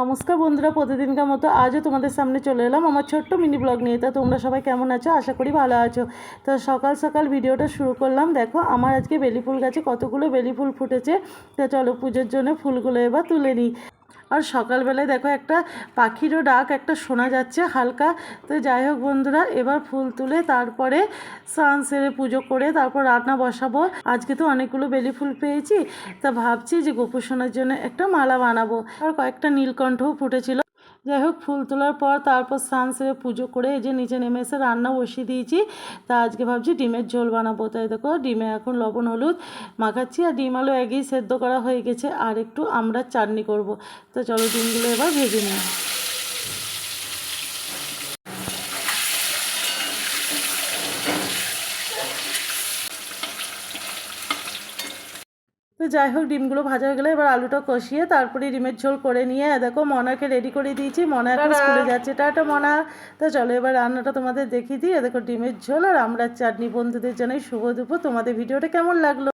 নমস্কার বন্ধুরা, প্রতিদিনকার মতো আজও তোমাদের সামনে চলে এলাম আমার ছোট্ট মিনি ব্লগ নিয়ে। তা তোমরা সবাই কেমন আছো? আশা করি ভালো আছো। তো সকাল সকাল ভিডিওটা শুরু করলাম। দেখো আমার আজকে বেলি ফুল গাছে কতগুলো বেলি ফুল ফুটেছে। তো চলো পুজোর জন্য ফুলগুলো এবার তুলে নিই। আর সকালবেলায় দেখো একটা পাখিরও ডাক একটা শোনা যাচ্ছে হালকা। তো যাই হোক বন্ধুরা, এবার ফুল তুলে তারপরে স্নান সেরে পুজো করে তারপর রান্না বসাবো। আজকে তো অনেকগুলো বেলি ফুল পেয়েছি, তা ভাবছি যে গোপুসোনার জন্য একটা মালা বানাবো। আর কয়েকটা নীলকণ্ঠও ফুটেছিল। যাই হোক, ফুল তোলার পর তারপর স্নান সেরে পুজো করে এই যে নিচে নেমে এসে রান্না বসিয়ে দিয়েছি। তা আজকে ভাবছি ডিমের ঝোল বানাবো। তাই দেখো ডিমে এখন লবণ হলুদ মাখাচ্ছি, আর ডিম আলু আগেই সেদ্ধ করা হয়ে গেছে, আর একটু আমড়ার চাটনি করব। তো চলো ডিমগুলো এবার ভেজে নিই। তো যাই হোক, ডিমগুলো ভাজা হয়ে গেলে এবার আলুটা কষিয়ে তারপরে ডিমের ঝোল করে নিয়ে দেখো মনাকে রেডি করে দিয়েছি। মনা এখন স্কুলে যাচ্ছে। টাটা মনা। তো চলো এবার রান্নাটা তোমাদের দেখিয়ে দিই। দেখো ডিমের ঝোল আর আমড়ার চাটনি। বন্ধুদের জানাই শুভ দুপুর। তোমাদের ভিডিওটা কেমন লাগলো?